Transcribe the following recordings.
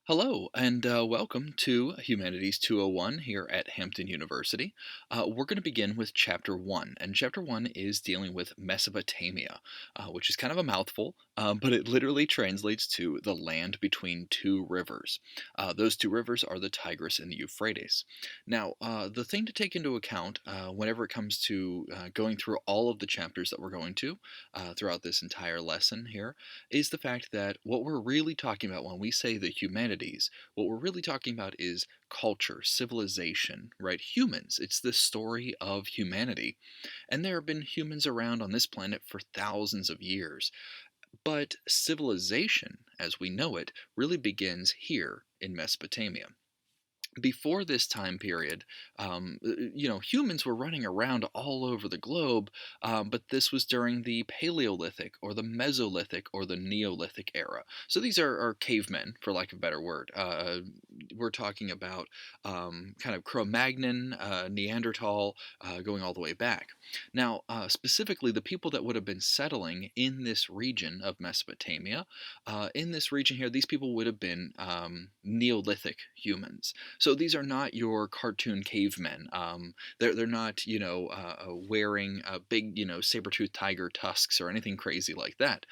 Hello, and welcome to Humanities 201 here at Hampton University. We're going to begin with Chapter 1, and Chapter 1 is dealing with Mesopotamia, which is kind of a mouthful, but it literally translates to the land between two rivers. Those two rivers are the Tigris and the Euphrates. Now, the thing to take into account whenever it comes to going through all of the chapters that we're going to throughout this entire lesson here is the fact that what we're really talking about when we say the humanities, what we're really talking about is culture, civilization, right? Humans. It's the story of humanity. And there have been humans around on this planet for thousands of years. But civilization, as we know it, really begins here in Mesopotamia. Before this time period, humans were running around all over the globe, but this was during the Paleolithic or the Mesolithic or the Neolithic era. So these are cavemen, for lack of a better word. We're talking about kind of Cro-Magnon, Neanderthal, going all the way back. Now, specifically, the people that would have been settling in this region of Mesopotamia, in this region here, these people would have been Neolithic humans. So these are not your cartoon cavemen. They're not wearing big saber-toothed tiger tusks or anything crazy like that.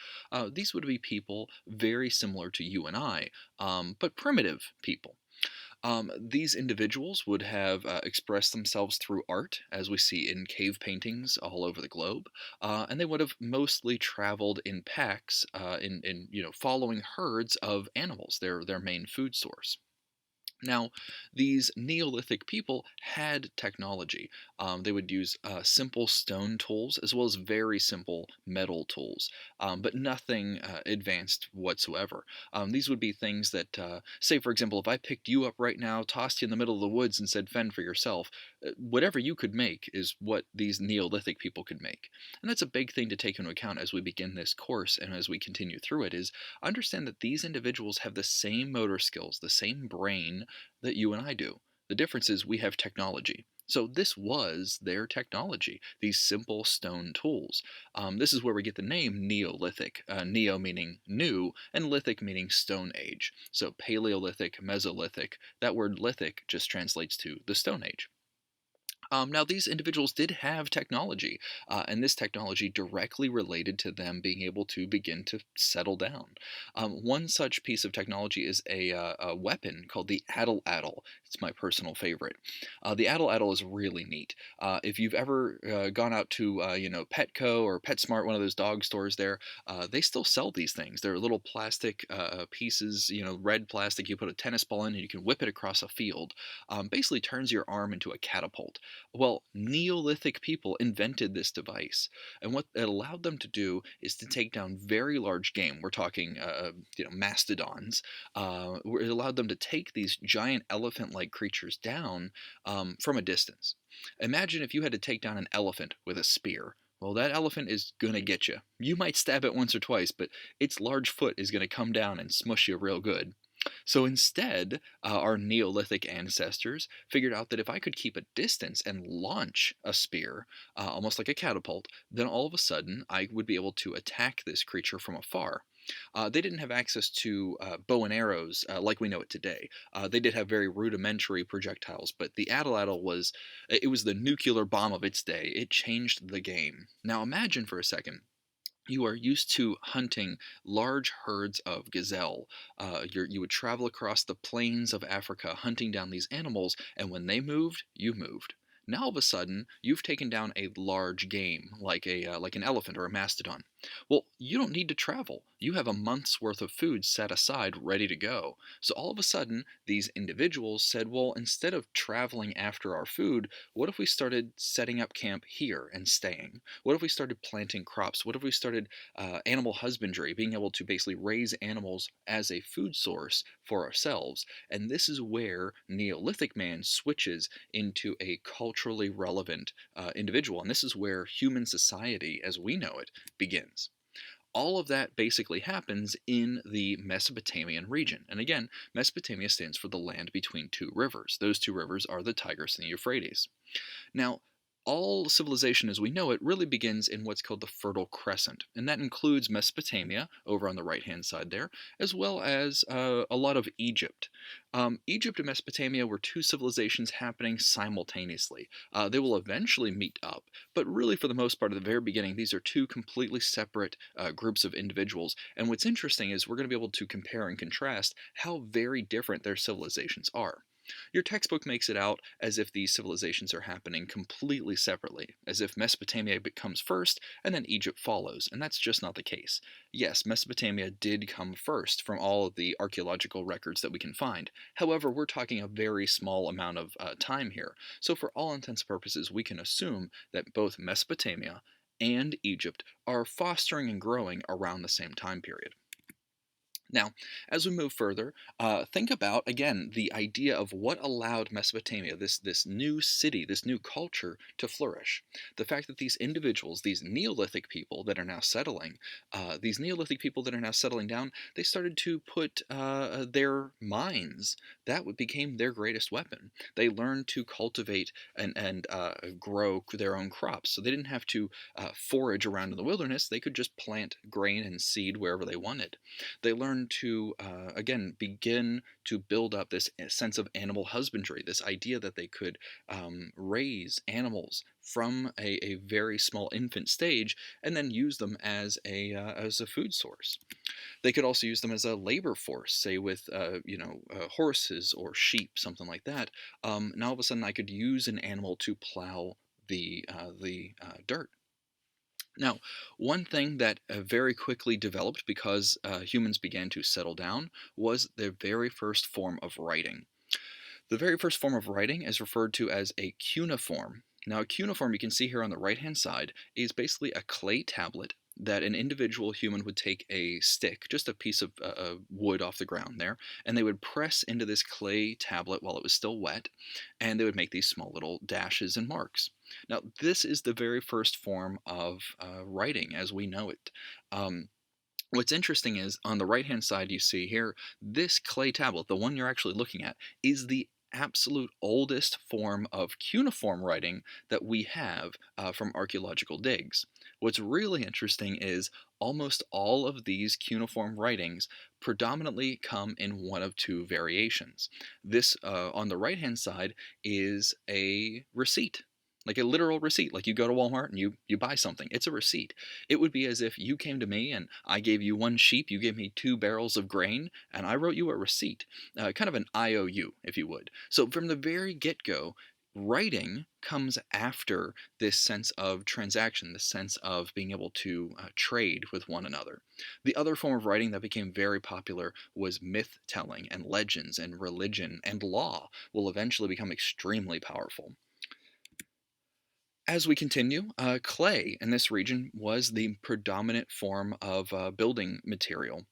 These would be people very similar to you and I, but primitive people. These individuals would have expressed themselves through art, as we see in cave paintings all over the globe, and they would have mostly traveled in packs, in following herds of animals, their main food source. Now, these Neolithic people had technology. They would use simple stone tools as well as very simple metal tools, but nothing advanced whatsoever. These would be things that, say, for example, if I picked you up right now, tossed you in the middle of the woods, and said, fend for yourself, whatever you could make is what these Neolithic people could make. And that's a big thing to take into account as we begin this course and as we continue through it is understand that these individuals have the same motor skills, the same brain that you and I do. The difference is we have technology. So this was their technology, these simple stone tools. This is where we get the name Neolithic, neo meaning new, and lithic meaning stone age. So Paleolithic, Mesolithic, that word lithic just translates to the Stone Age. Now, these individuals did have technology, and this technology directly related to them being able to begin to settle down. One such piece of technology is a weapon called the atlatl. It's my personal favorite. The atlatl is really neat. If you've ever gone out to Petco or PetSmart, one of those dog stores there, they still sell these things. They're little plastic pieces, red plastic. You put a tennis ball in, and you can whip it across a field. Basically, turns your arm into a catapult. Well, Neolithic people invented this device, and what it allowed them to do is to take down very large game. We're talking, mastodons. It allowed them to take these giant elephant-like creatures down from a distance. Imagine if you had to take down an elephant with a spear. Well, that elephant is gonna get you. You might stab it once or twice, but its large foot is gonna come down and smush you real good. So instead, our Neolithic ancestors figured out that if I could keep a distance and launch a spear, almost like a catapult, then all of a sudden I would be able to attack this creature from afar. They didn't have access to bow and arrows like we know it today. They did have very rudimentary projectiles, but the Atlatl was the nuclear bomb of its day. It changed the game. Now imagine for a second you are used to hunting large herds of gazelle. You would travel across the plains of Africa hunting down these animals, and when they moved, you moved. Now all of a sudden, you've taken down a large game, like an elephant or a mastodon. Well, you don't need to travel. You have a month's worth of food set aside, ready to go. So all of a sudden, these individuals said, well, instead of traveling after our food, what if we started setting up camp here and staying? What if we started planting crops? What if we started animal husbandry, being able to basically raise animals as a food source for ourselves? And this is where Neolithic man switches into a culturally relevant individual. And this is where human society, as we know it, begins. All of that basically happens in the Mesopotamian region. And again, Mesopotamia stands for the land between two rivers. Those two rivers are the Tigris and the Euphrates. Now, All civilization as we know it really begins in what's called the Fertile Crescent, and that includes Mesopotamia over on the right hand side there, as well as a lot of Egypt. Egypt and Mesopotamia were two civilizations happening simultaneously. They will eventually meet up, but really, for the most part, at the very beginning, these are two completely separate groups of individuals. And what's interesting is we're going to be able to compare and contrast how very different their civilizations are. Your textbook makes it out as if these civilizations are happening completely separately, as if Mesopotamia comes first and then Egypt follows, and that's just not the case. Yes, Mesopotamia did come first from all of the archaeological records that we can find. However, we're talking a very small amount of time here, so for all intents and purposes, we can assume that both Mesopotamia and Egypt are fostering and growing around the same time period. Now, as we move further, think about again the idea of what allowed Mesopotamia, this new city, this new culture, to flourish. The fact that these individuals, these Neolithic people that are now settling, down, they started to put their minds. That became their greatest weapon. They learned to cultivate and grow their own crops, so they didn't have to forage around in the wilderness. They could just plant grain and seed wherever they wanted. They learn to, again, begin to build up this sense of animal husbandry, this idea that they could raise animals from a very small infant stage and then use them as a food source. They could also use them as a labor force, say with horses or sheep, something like that. Now all of a sudden, I could use an animal to plow the dirt. Now, one thing that very quickly developed because humans began to settle down was the very first form of writing. The very first form of writing is referred to as a cuneiform. Now, a cuneiform, you can see here on the right hand side, is basically a clay tablet that an individual human would take a stick, just a piece of wood off the ground there, and they would press into this clay tablet while it was still wet, and they would make these small little dashes and marks. Now, this is the very first form of writing as we know it. Um, What's interesting is on the right hand side, you see here, this clay tablet, the one you're actually looking at, is the absolute oldest form of cuneiform writing that we have from archaeological digs. What's really interesting is almost all of these cuneiform writings predominantly come in one of two variations. This, on the right hand side, is a receipt. Like a literal receipt, like you go to Walmart and you buy something. It's a receipt. It would be as if you came to me and I gave you one sheep, you gave me 2 barrels of grain, and I wrote you a receipt, kind of an IOU, if you would. So from the very get go, writing comes after this sense of transaction, this sense of being able to trade with one another. The other form of writing that became very popular was myth telling and legends and religion and law will eventually become extremely powerful. As we continue, clay in this region was the predominant form of building material.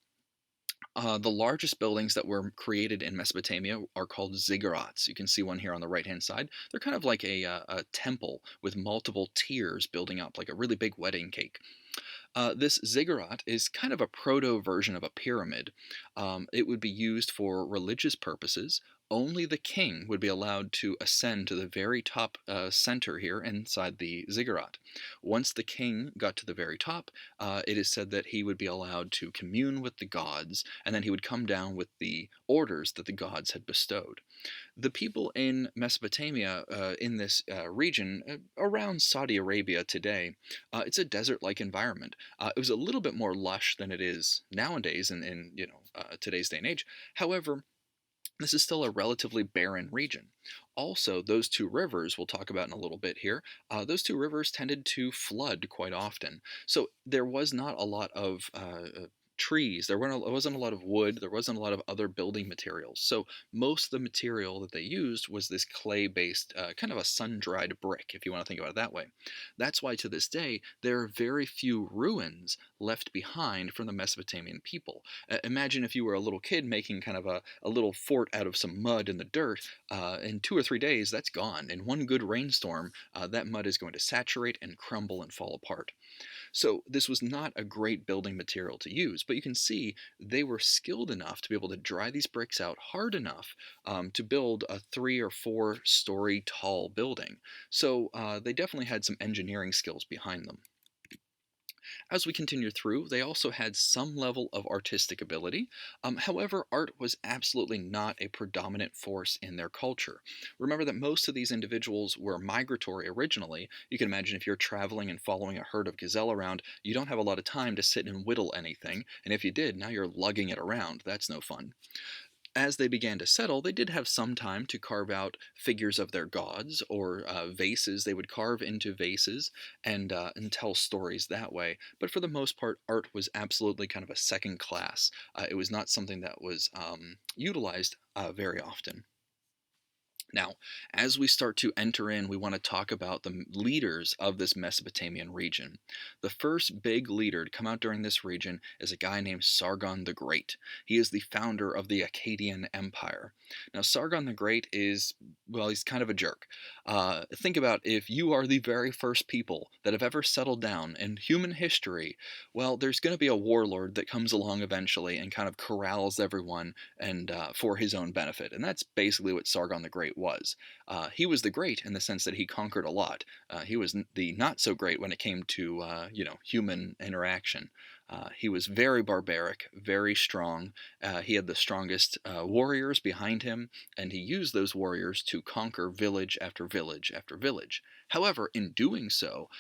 The largest buildings that were created in Mesopotamia are called ziggurats. You can see one here on the right hand side. They're kind of like a temple with multiple tiers building up, like a really big wedding cake. This ziggurat is kind of a proto version of a pyramid. It would be used for religious purposes. Only the king would be allowed to ascend to the very top center here inside the ziggurat. Once the king got to the very top, it is said that he would be allowed to commune with the gods, and then he would come down with the orders that the gods had bestowed. The people in Mesopotamia, in this region around Saudi Arabia today, it's a desert-like environment. It was a little bit more lush than it is nowadays in today's day and age. However, this is still a relatively barren region. Also, those two rivers we'll talk about in a little bit here, those two rivers tended to flood quite often. So there was not a lot of trees, wasn't a lot of wood, there wasn't a lot of other building materials. So most of the material that they used was this clay based, kind of a sun dried brick, if you want to think about it that way. That's why to this day there are very few ruins left behind from the Mesopotamian people. Imagine if you were a little kid making kind of a little fort out of some mud in the dirt. In 2 or 3 days, that's gone. In one good rainstorm, that mud is going to saturate and crumble and fall apart. So this was not a great building material to use, but you can see they were skilled enough to be able to dry these bricks out hard enough to build a 3 or 4 story tall building. So they definitely had some engineering skills behind them. As we continue through, they also had some level of artistic ability. However, art was absolutely not a predominant force in their culture. Remember that most of these individuals were migratory originally. You can imagine if you're traveling and following a herd of gazelle around, you don't have a lot of time to sit and whittle anything. And if you did, now you're lugging it around. That's no fun. As they began to settle, they did have some time to carve out figures of their gods or vases. They would carve into vases and tell stories that way. But for the most part, art was absolutely kind of a second class. It was not something that was utilized very often. Now, as we start to enter in, we want to talk about the leaders of this Mesopotamian region. The first big leader to come out during this region is a guy named Sargon the Great. He is the founder of the Akkadian Empire. Now, Sargon the Great is, well, he's kind of a jerk. Think about if you are the very first people that have ever settled down in human history, well, there's going to be a warlord that comes along eventually and kind of corrals everyone and for his own benefit. And that's basically what Sargon the Great was. He was the great in the sense that he conquered a lot. He was the not so great when it came to human interaction. He was very barbaric, very strong. He had the strongest warriors behind him, and he used those warriors to conquer village after village after village. However, in doing so,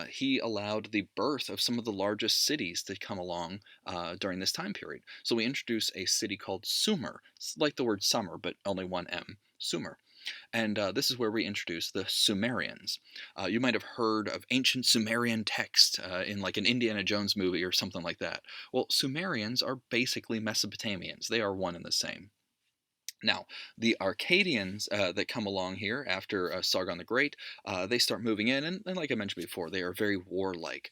he allowed the birth of some of the largest cities to come along during this time period. So we introduce a city called Sumer. It's like the word summer, but only one M. Sumer. And this is where we introduce the Sumerians. You might have heard of ancient Sumerian text in like an Indiana Jones movie or something like that. Well, Sumerians are basically Mesopotamians, they are one and the same. Now, the Arcadians that come along here after Sargon the Great, they start moving in, and like I mentioned before, they are very warlike.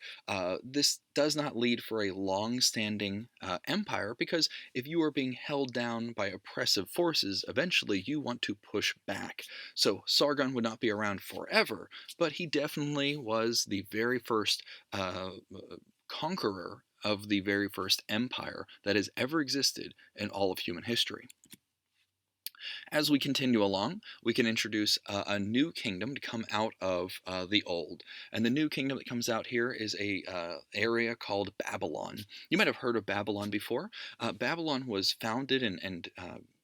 This does not lead for a long-standing empire because if you are being held down by oppressive forces, eventually you want to push back. So Sargon would not be around forever, but he definitely was the very first conqueror of the very first empire that has ever existed in all of human history. As we continue along, we can introduce a new kingdom to come out of the old. And the new kingdom that comes out here is a area called Babylon. You might have heard of Babylon before. Babylon was founded and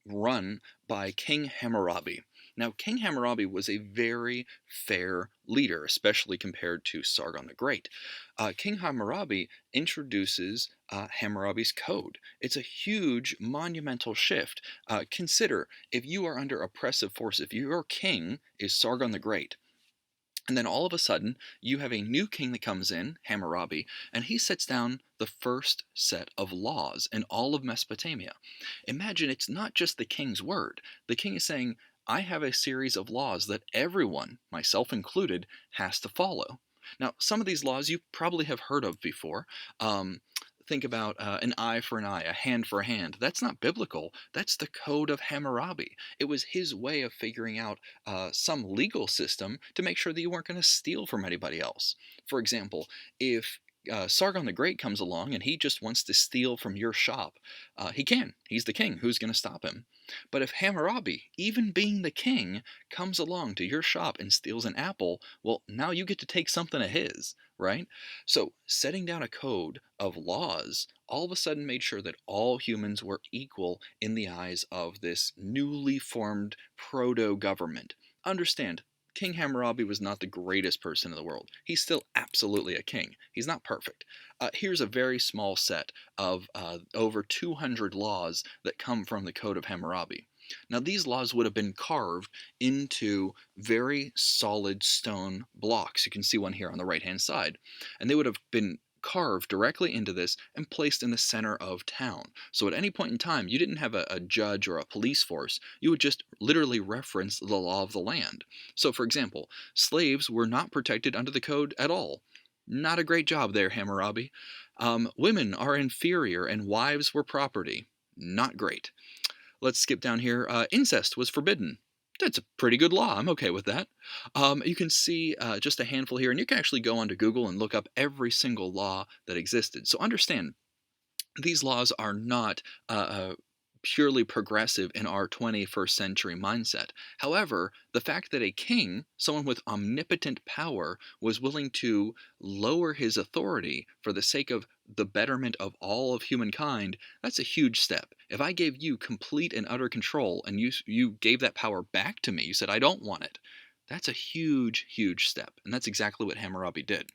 run by King Hammurabi. Now, King Hammurabi was a very fair leader, especially compared to Sargon the Great. King Hammurabi introduces Hammurabi's Code. It's a huge, monumental shift. Consider if you are under oppressive force, if your king is Sargon the Great, and then all of a sudden you have a new king that comes in, Hammurabi, and he sets down the first set of laws in all of Mesopotamia. Imagine it's not just the king's word. The king is saying, I have a series of laws that everyone, myself included, has to follow. Now, some of these laws you probably have heard of before. Um, think about an eye for an eye, a hand for a hand. That's not biblical. That's the code of Hammurabi. It was his way of figuring out some legal system to make sure that you weren't going to steal from anybody else. For example, if Sargon the Great comes along and he just wants to steal from your shop, he can. He's the king. Who's going to stop him? But if Hammurabi, even being the king, comes along to your shop and steals an apple, well, now you get to take something of his, right? So, setting down a code of laws all of a sudden made sure that all humans were equal in the eyes of this newly formed proto government. Understand, King Hammurabi was not the greatest person in the world. He's still absolutely a king. He's not perfect. Here's a very small set of over 200 laws that come from the Code of Hammurabi. Now, these laws would have been carved into very solid stone blocks. You can see one here on the right hand side. And they would have been carved directly into this and placed in the center of town. So at any point in time, you didn't have a judge or a police force. You would just literally reference the law of the land. So, for example, slaves were not protected under the code at all. Not a great job there, Hammurabi. Women are inferior and wives were property. Not great. Let's skip down here. Incest was forbidden. That's a pretty good law. I'm okay with that. You can see just a handful here, and you can actually go onto Google and look up every single law that existed. So understand, These laws are not purely progressive in our 21st century mindset. However, the fact that a king, someone with omnipotent power, was willing to lower his authority for the sake of the betterment of all of humankind, that's a huge step. If I gave you complete and utter control and you gave that power back to me, you said I don't want it. That's a huge, huge step, and that's exactly what Hammurabi did.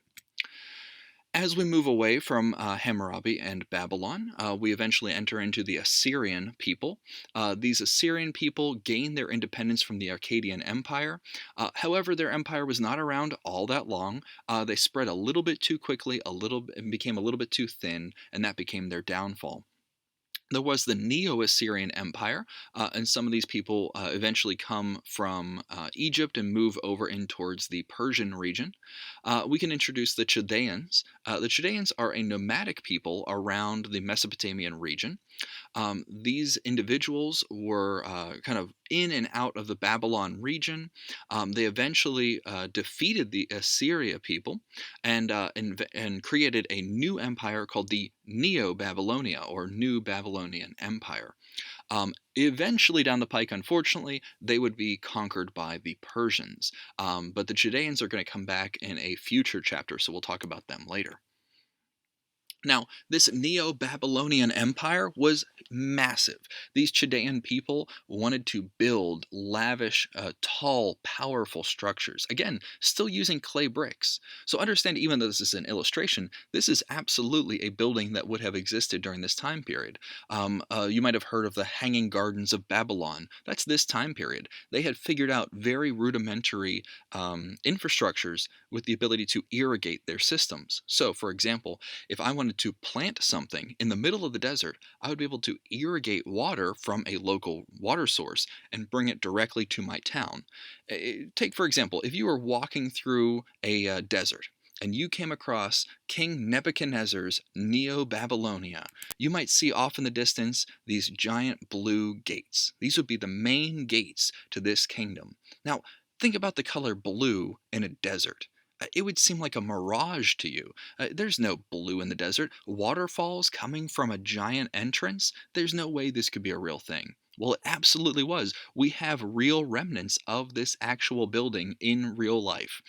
As we move away from Hammurabi and Babylon, we eventually enter into the Assyrian people. These Assyrian people gained their independence from the Akkadian Empire. However, their empire was not around all that long. They spread a little bit too quickly, and became a little bit too thin, and that became their downfall. There was the Neo-Assyrian Empire, and some of these people eventually come from Egypt and move over in towards the Persian region. We can introduce the Chaldeans. The Chaldeans are a nomadic people around the Mesopotamian region. These individuals were kind of in and out of the Babylon region. They eventually defeated the Assyria people and created a new empire called the Neo Babylonia or New Babylonian Empire. Eventually, down the pike, unfortunately, they would be conquered by the Persians. But the Judeans are going to come back in a future chapter, so we'll talk about them later. Now, this Neo Babylonian Empire was massive. These Chaldean people wanted to build lavish, tall, powerful structures. Again, still using clay bricks. So understand, even though this is an illustration, this is absolutely a building that would have existed during this time period. You might have heard of the Hanging Gardens of Babylon. That's this time period. They had figured out very rudimentary infrastructures with the ability to irrigate their systems. So, for example, if I wanted to plant something in the middle of the desert, I would be able to irrigate water from a local water source and bring it directly to my town. Take, for example, if you were walking through a desert and you came across King Nebuchadnezzar's Neo Babylonia, you might see off in the distance these giant blue gates. These would be the main gates to this kingdom. Now, think about the color blue in a desert. It would seem like a mirage to you. There's no blue in the desert. Waterfalls coming from a giant entrance? There's no way this could be a real thing. Well, it absolutely was. We have real remnants of this actual building in real life.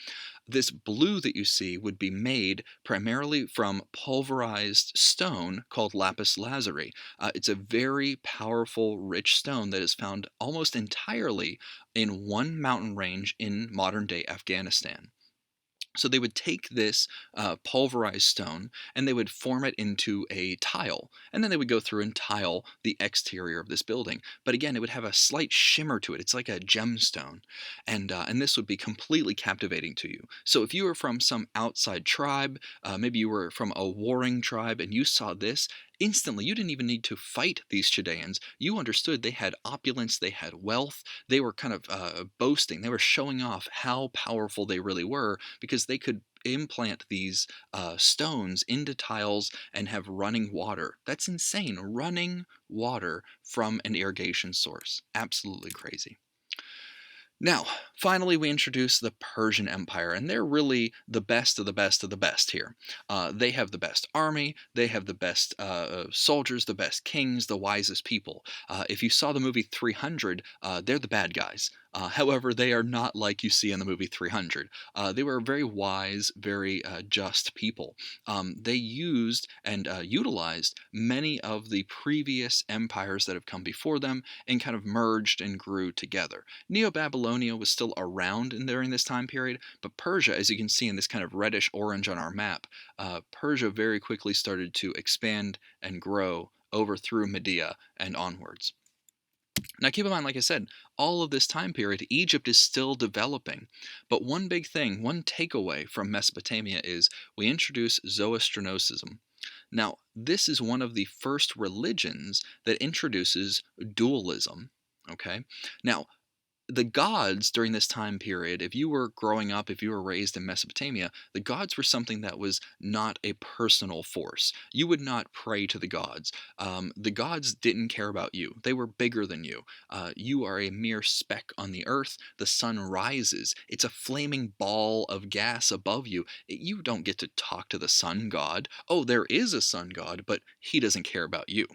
This blue that you see would be made primarily from pulverized stone called lapis lazuli. It's a very powerful, rich stone that is found almost entirely in one mountain range in modern day Afghanistan. So they would take this pulverized stone and they would form it into a tile. And then they would go through and tile the exterior of this building. But again, it would have a slight shimmer to it. It's like a gemstone. And this would be completely captivating to you. So if you were from some outside tribe, maybe you were from a warring tribe and you saw this, instantly you didn't even need to fight these Chaldeans. You understood they had opulence, they had wealth, they were kind of boasting, they were showing off how powerful they really were because they could implant these stones into tiles and have running water. That's insane. Running water from an irrigation source. Absolutely crazy. Now, finally, we introduce the Persian Empire, and they're really the best of the best of the best here. They have the best army, they have the best soldiers, the best kings, the wisest people. If you saw the movie 300, they're the bad guys. However, they are not like you see in the movie 300. They were very wise, very just people. They used and utilized many of the previous empires that have come before them and kind of merged and grew together. Neo Babylonia was still around during this time period, but Persia, as you can see in this kind of reddish orange on our map, Persia very quickly started to expand and grow over through Media and onwards. Now, keep in mind, like I said, all of this time period, Egypt is still developing. But one big thing, one takeaway from Mesopotamia is we introduce Zoroastrianism. Now, this is one of the first religions that introduces dualism. Okay? Now, the gods during this time period, if you were growing up, if you were raised in Mesopotamia, the gods were something that was not a personal force. You would not pray to the gods. The gods didn't care about you, they were bigger than you. You are a mere speck on the earth. The sun rises, it's a flaming ball of gas above you. You don't get to talk to the sun god. Oh, there is a sun god, but he doesn't care about you.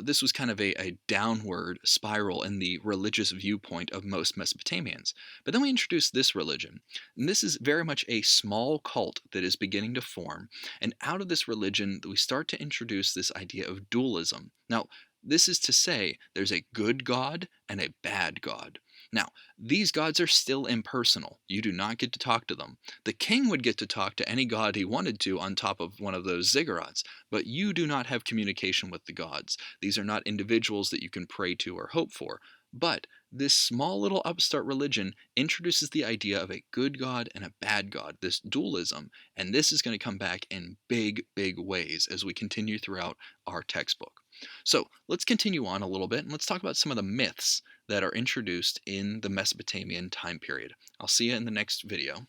This was kind of a downward spiral in the religious viewpoint of most Mesopotamians. But then we introduce this religion. And this is very much a small cult that is beginning to form. And out of this religion, we start to introduce this idea of dualism. Now, this is to say there's a good God and a bad God. Now, these gods are still impersonal. You do not get to talk to them. The king would get to talk to any god he wanted to on top of one of those ziggurats, but you do not have communication with the gods. These are not individuals that you can pray to or hope for. But this small little upstart religion introduces the idea of a good God and a bad God, this dualism, and this is going to come back in big, big ways as we continue throughout our textbook. So let's continue on a little bit and let's talk about some of the myths that are introduced in the Mesopotamian time period. I'll see you in the next video.